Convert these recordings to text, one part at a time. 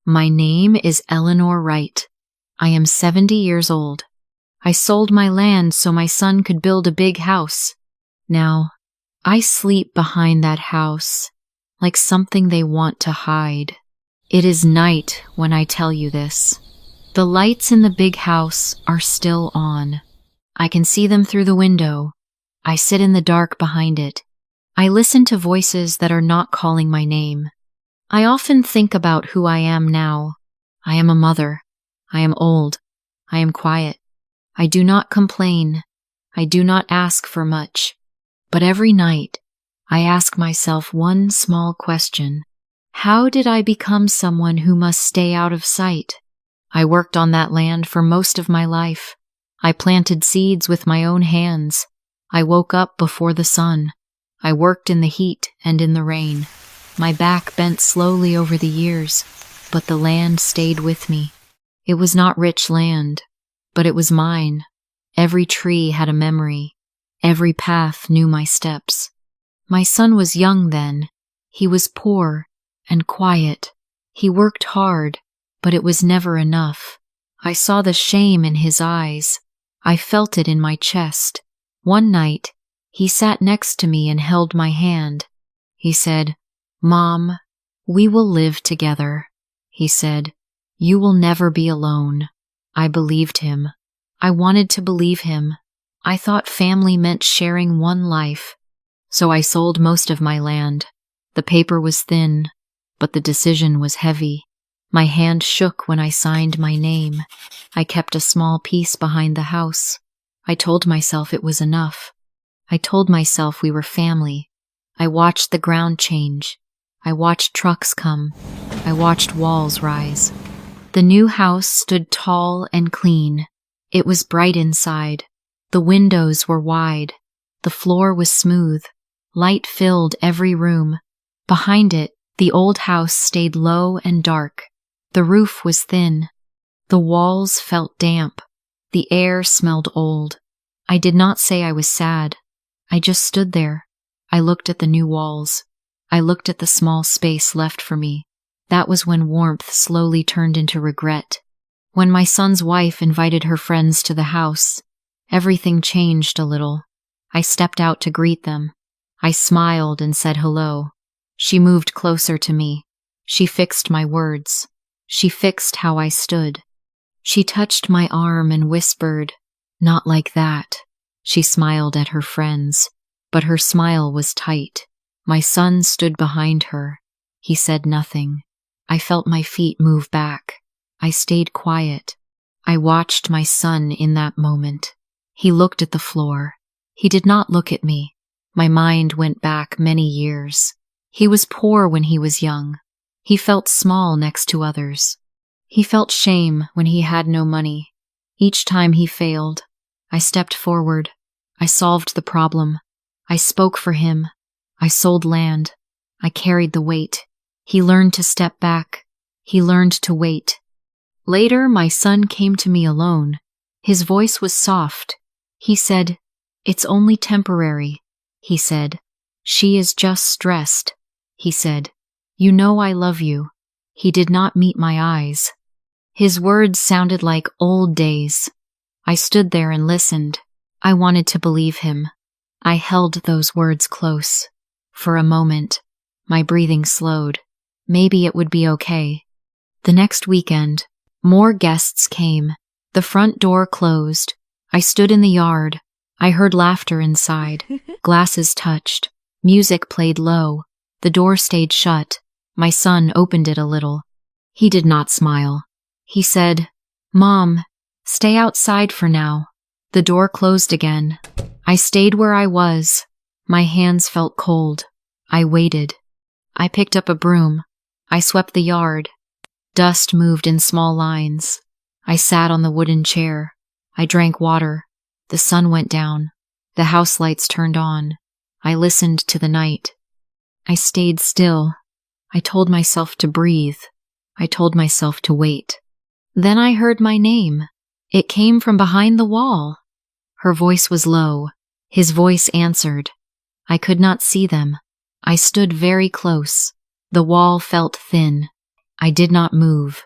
My name is Eleanor Wright. I am 70 years old. I sold my land so my son could build a big house. Now, I sleep behind that house like something they want to hide. It is night when I tell you this. The lights in the big house are still on. I can see them through the window. I sit in the dark behind it. I listen to voices that are not calling my name. I often think about who I am now. I am a mother. I am old. I am quiet. I do not complain. I do not ask for much. But every night, I ask myself one small question. How did I become someone who must stay out of sight? I worked on that land for most of my life. I planted seeds with my own hands. I woke up before the sun. I worked in the heat and in the rain. My back bent slowly over the years, but the land stayed with me. It was not rich land, but it was mine. Every tree had a memory. Every path knew my steps. My son was young then. He was poor and quiet. He worked hard, but it was never enough. I saw the shame in his eyes. I felt it in my chest. One night, he sat next to me and held my hand. He said, "Mom, we will live together." He said, "You will never be alone." I believed him. I wanted to believe him. I thought family meant sharing one life. So I sold most of my land. The paper was thin, but the decision was heavy. My hand shook when I signed my name. I kept a small piece behind the house. I told myself it was enough. I told myself we were family. I watched the ground change. I watched trucks come. I watched walls rise. The new house stood tall and clean. It was bright inside. The windows were wide. The floor was smooth. Light filled every room. Behind it, the old house stayed low and dark. The roof was thin. The walls felt damp. The air smelled old. I did not say I was sad. I just stood there. I looked at the new walls. I looked at the small space left for me. That was when warmth slowly turned into regret. When my son's wife invited her friends to the house, everything changed a little. I stepped out to greet them. I smiled and said hello. She moved closer to me. She fixed my words. She fixed how I stood. She touched my arm and whispered, "Not like that." She smiled at her friends, but her smile was tight. My son stood behind her. He said nothing. I felt my feet move back. I stayed quiet. I watched my son in that moment. He looked at the floor. He did not look at me. My mind went back many years. He was poor when he was young. He felt small next to others. He felt shame when he had no money. Each time he failed, I stepped forward. I solved the problem. I spoke for him. I sold land. I carried the weight. He learned to step back. He learned to wait. Later, my son came to me alone. His voice was soft. He said, "It's only temporary." He said, "She is just stressed." He said, "You know I love you." He did not meet my eyes. His words sounded like old days. I stood there and listened. I wanted to believe him. I held those words close. For a moment, my breathing slowed. Maybe it would be okay. The next weekend, more guests came. The front door closed. I stood in the yard. I heard laughter inside. Glasses touched. Music played low. The door stayed shut. My son opened it a little. He did not smile. He said, "Mom, stay outside for now." The door closed again. I stayed where I was. My hands felt cold. I waited. I picked up a broom. I swept the yard. Dust moved in small lines. I sat on the wooden chair. I drank water. The sun went down. The house lights turned on. I listened to the night. I stayed still. I told myself to breathe. I told myself to wait. Then I heard my name. It came from behind the wall. Her voice was low. His voice answered. I could not see them. I stood very close. The wall felt thin. I did not move.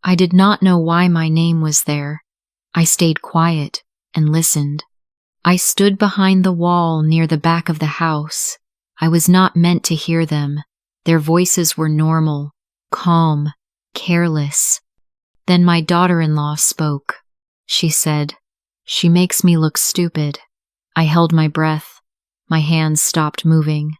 I did not know why my name was there. I stayed quiet and listened. I stood behind the wall near the back of the house. I was not meant to hear them. Their voices were normal, calm, careless. Then my daughter-in-law spoke. She said, "She makes me look stupid." I held my breath. My hands stopped moving.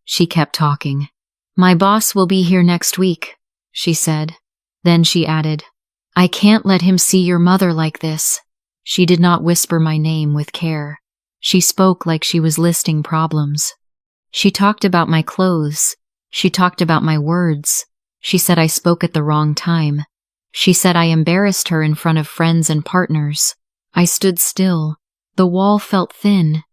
She kept talking. "My boss will be here next week," she said. Then she added, "I can't let him see your mother like this." She did not whisper my name with care. She spoke like she was listing problems. She talked about my clothes. She talked about my words. She said I spoke at the wrong time. She said I embarrassed her in front of friends and partners. I stood still. The wall felt thin.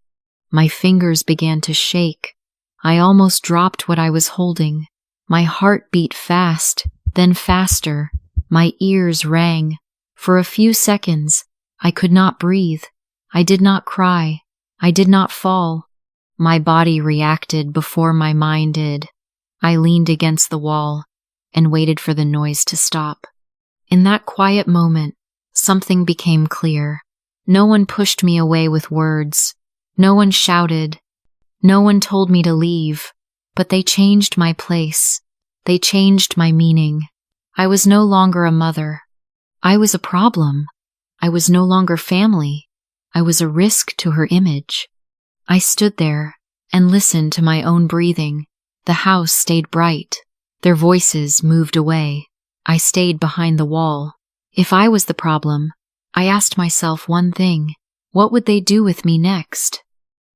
My fingers began to shake. I almost dropped what I was holding. My heart beat fast, then faster. My ears rang. For a few seconds, I could not breathe. I did not cry. I did not fall. My body reacted before my mind did. I leaned against the wall and waited for the noise to stop. In that quiet moment, something became clear. No one pushed me away with words. No one shouted. No one told me to leave. But they changed my place. They changed my meaning. I was no longer a mother. I was a problem. I was no longer family. I was a risk to her image. I stood there and listened to my own breathing. The house stayed bright. Their voices moved away. I stayed behind the wall. If I was the problem, I asked myself one thing. What would they do with me next?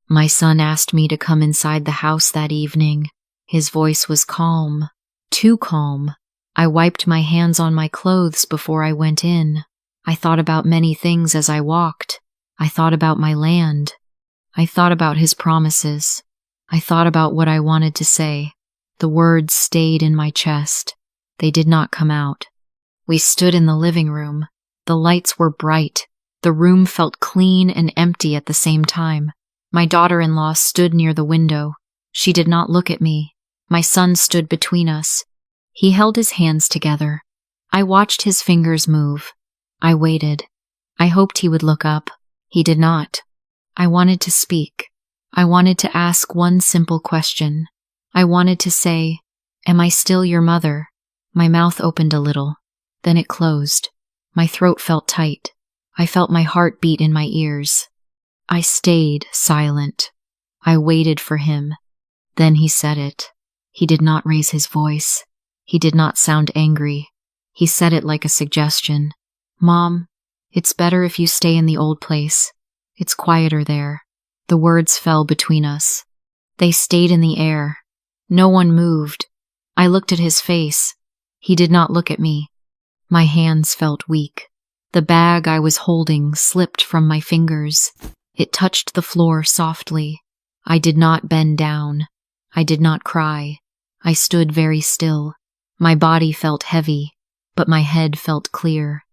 My son asked me to come inside the house that evening. His voice was calm, too calm. I wiped my hands on my clothes before I went in. I thought about many things as I walked. I thought about my land. I thought about his promises. I thought about what I wanted to say. The words stayed in my chest. They did not come out. We stood in the living room. The lights were bright. The room felt clean and empty at the same time. My daughter-in-law stood near the window. She did not look at me. My son stood between us. He held his hands together. I watched his fingers move. I waited. I hoped he would look up. He did not. I wanted to speak. I wanted to ask one simple question. I wanted to say, "Am I still your mother?" My mouth opened a little. Then it closed. My throat felt tight. I felt my heart beat in my ears. I stayed silent. I waited for him. Then he said it. He did not raise his voice. He did not sound angry. He said it like a suggestion. "Mom, it's better if you stay in the old place. It's quieter there." The words fell between us. They stayed in the air. No one moved. I looked at his face. He did not look at me. My hands felt weak. The bag I was holding slipped from my fingers. It touched the floor softly. I did not bend down. I did not cry. I stood very still. My body felt heavy, but my head felt clear.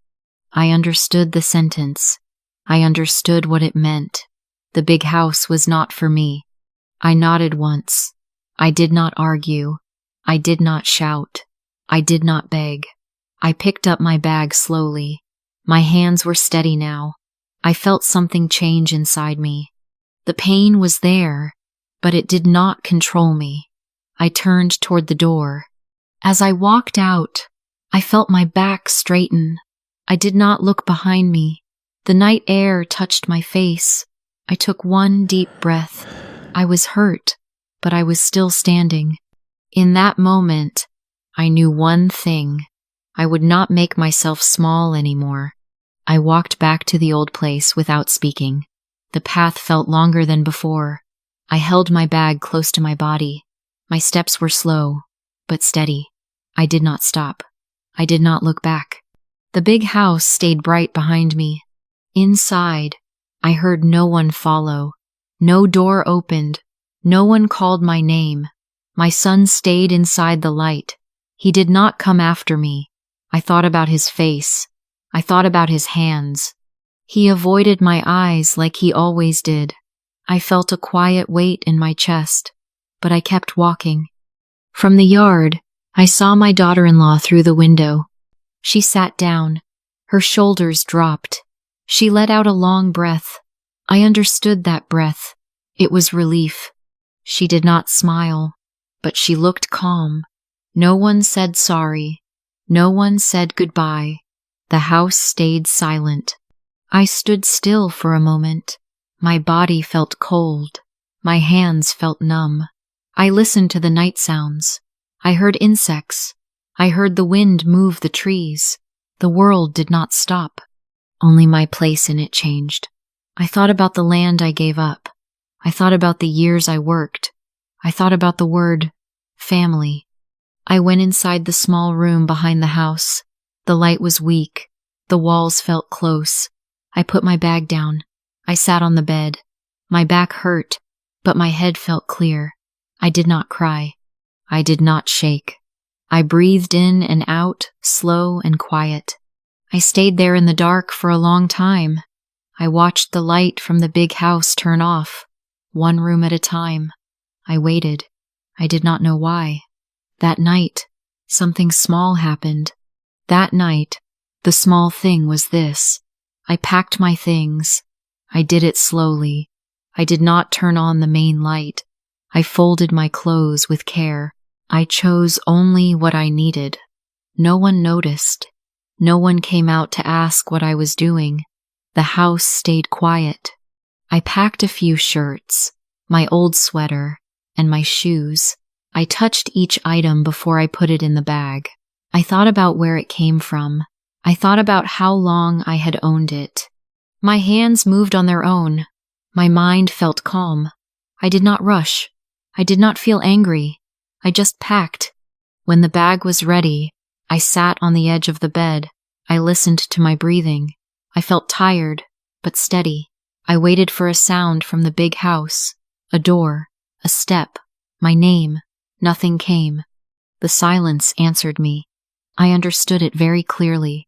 I understood the sentence. I understood what it meant. The big house was not for me. I nodded once. I did not argue. I did not shout. I did not beg. I picked up my bag slowly. My hands were steady now. I felt something change inside me. The pain was there, but it did not control me. I turned toward the door. As I walked out, I felt my back straighten. I did not look behind me. The night air touched my face. I took one deep breath. I was hurt, but I was still standing. In that moment, I knew one thing. I would not make myself small anymore. I walked back to the old place without speaking. The path felt longer than before. I held my bag close to my body. My steps were slow, but steady. I did not stop. I did not look back. The big house stayed bright behind me. Inside, I heard no one follow. No door opened. No one called my name. My son stayed inside the light. He did not come after me. I thought about his face. I thought about his hands. He avoided my eyes like he always did. I felt a quiet weight in my chest, but I kept walking. From the yard, I saw my daughter-in-law through the window. She sat down. Her shoulders dropped. She let out a long breath. I understood that breath. It was relief. She did not smile, but she looked calm. No one said sorry. No one said goodbye. The house stayed silent. I stood still for a moment. My body felt cold. My hands felt numb. I listened to the night sounds. I heard insects. I heard the wind move the trees. The world did not stop. Only my place in it changed. I thought about the land I gave up. I thought about the years I worked. I thought about the word family. I went inside the small room behind the house. The light was weak. The walls felt close. I put my bag down. I sat on the bed. My back hurt, but my head felt clear. I did not cry. I did not shake. I breathed in and out, slow and quiet. I stayed there in the dark for a long time. I watched the light from the big house turn off, one room at a time. I waited. I did not know why. That night, something small happened. That night, the small thing was this. I packed my things. I did it slowly. I did not turn on the main light. I folded my clothes with care. I chose only what I needed. No one noticed. No one came out to ask what I was doing. The house stayed quiet. I packed a few shirts, my old sweater, and my shoes. I touched each item before I put it in the bag. I thought about where it came from. I thought about how long I had owned it. My hands moved on their own. My mind felt calm. I did not rush. I did not feel angry. I just packed. When the bag was ready, I sat on the edge of the bed. I listened to my breathing. I felt tired, but steady. I waited for a sound from the big house. A door, a step, my name. Nothing came. The silence answered me. I understood it very clearly.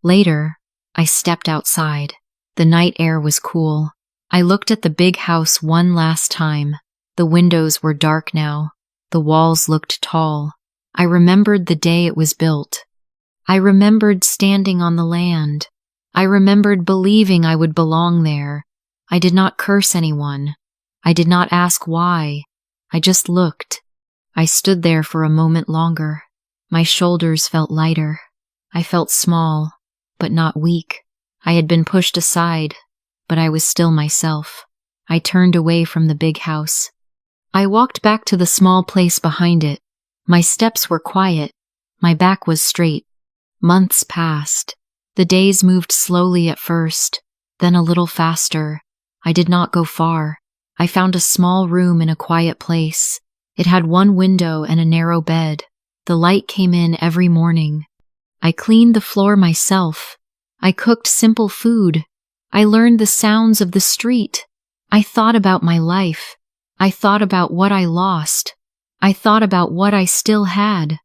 Later, I stepped outside. The night air was cool. I looked at the big house one last time. The windows were dark now. The walls looked tall. I remembered the day it was built. I remembered standing on the land. I remembered believing I would belong there. I did not curse anyone. I did not ask why. I just looked. I stood there for a moment longer. My shoulders felt lighter. I felt small, but not weak. I had been pushed aside, but I was still myself. I turned away from the big house. I walked back to the small place behind it. My steps were quiet. My back was straight. Months passed. The days moved slowly at first, then a little faster. I did not go far. I found a small room in a quiet place. It had one window and a narrow bed. The light came in every morning. I cleaned the floor myself. I cooked simple food. I learned the sounds of the street. I thought about my life. I thought about what I lost. I thought about what I still had.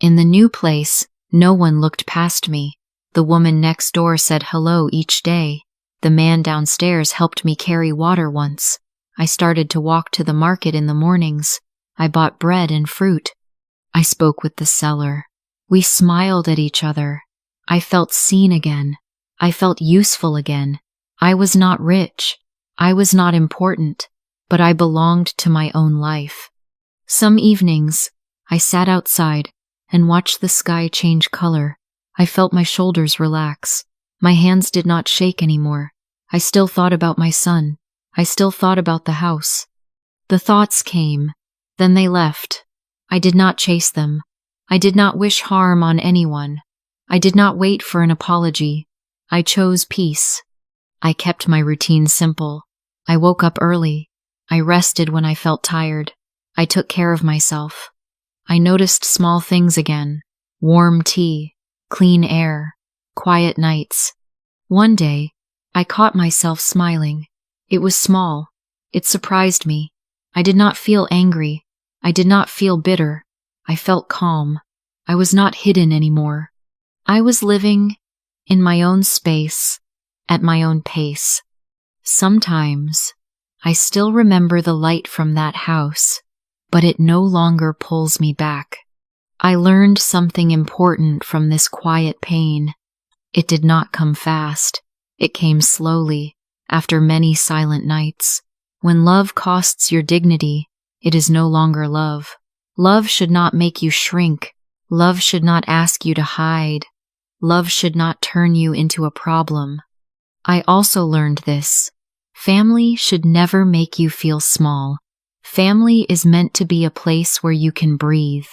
In the new place, no one looked past me. The woman next door said hello each day. The man downstairs helped me carry water once. I started to walk to the market in the mornings. I bought bread and fruit. I spoke with the seller. We smiled at each other. I felt seen again. I felt useful again. I was not rich. I was not important, but I belonged to my own life. Some evenings, I sat outside and watched the sky change color. I felt my shoulders relax. My hands did not shake anymore. I still thought about my son. I still thought about the house. The thoughts came, then they left. I did not chase them. I did not wish harm on anyone. I did not wait for an apology. I chose peace. I kept my routine simple. I woke up early. I rested when I felt tired. I took care of myself. I noticed small things again. Warm tea, clean air, quiet nights. One day, I caught myself smiling. It was small. It surprised me. I did not feel angry. I did not feel bitter. I felt calm. I was not hidden anymore. I was living in my own space, at my own pace. Sometimes, I still remember the light from that house, but it no longer pulls me back. I learned something important from this quiet pain. It did not come fast. It came slowly, after many silent nights. When love costs your dignity, it is no longer love. Love should not make you shrink. Love should not ask you to hide. Love should not turn you into a problem. I also learned this. Family should never make you feel small. Family is meant to be a place where you can breathe,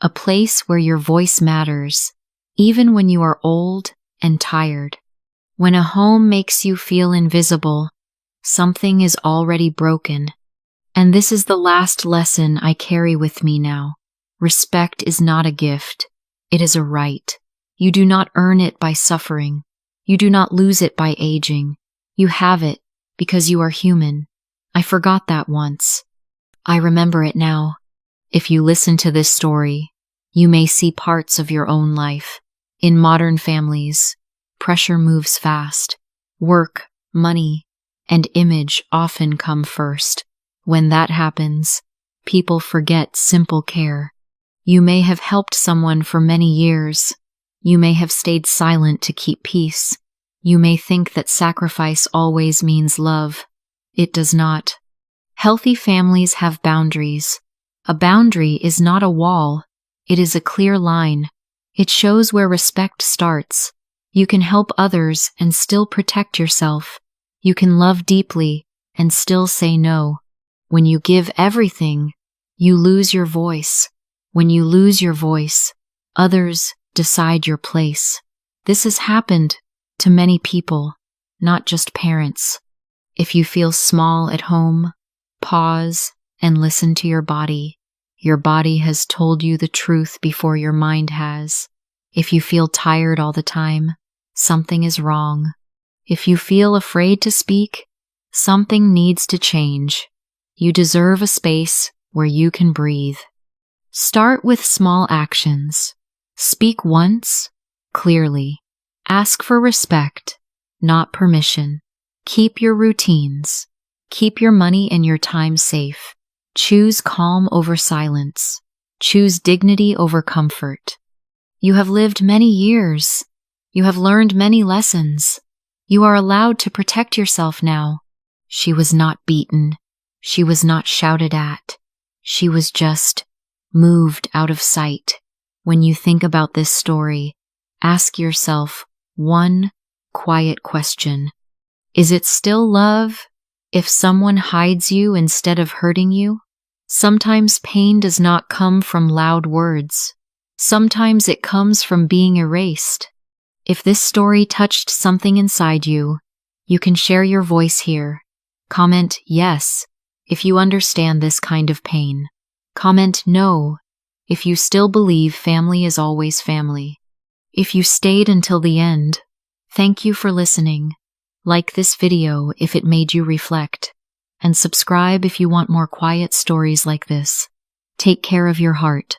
a place where your voice matters, even when you are old and tired. When a home makes you feel invisible, something is already broken. And this is the last lesson I carry with me now. Respect is not a gift. It is a right. You do not earn it by suffering. You do not lose it by aging. You have it because you are human. I forgot that once. I remember it now. If you listen to this story, you may see parts of your own life. In modern families, pressure moves fast. Work, money, and image often come first. When that happens, people forget simple care. You may have helped someone for many years. You may have stayed silent to keep peace. You may think that sacrifice always means love. It does not. Healthy families have boundaries. A boundary is not a wall. It is a clear line. It shows where respect starts. You can help others and still protect yourself. You can love deeply and still say no. When you give everything, you lose your voice. When you lose your voice, others decide your place. This has happened to many people, not just parents. If you feel small at home, pause and listen to your body. Your body has told you the truth before your mind has. If you feel tired all the time, something is wrong. If you feel afraid to speak, something needs to change. You deserve a space where you can breathe. Start with small actions. Speak once, clearly. Ask for respect, not permission. Keep your routines. Keep your money and your time safe. Choose calm over silence. Choose dignity over comfort. You have lived many years. You have learned many lessons. You are allowed to protect yourself now. She was not beaten. She was not shouted at. She was just moved out of sight. When you think about this story, ask yourself one quiet question. Is it still love if someone hides you instead of hurting you? Sometimes pain does not come from loud words. Sometimes it comes from being erased. If this story touched something inside you, you can share your voice here. Comment yes if you understand this kind of pain. Comment no if you still believe family is always family. If you stayed until the end, thank you for listening. Like this video if it made you reflect, and subscribe if you want more quiet stories like this. Take care of your heart.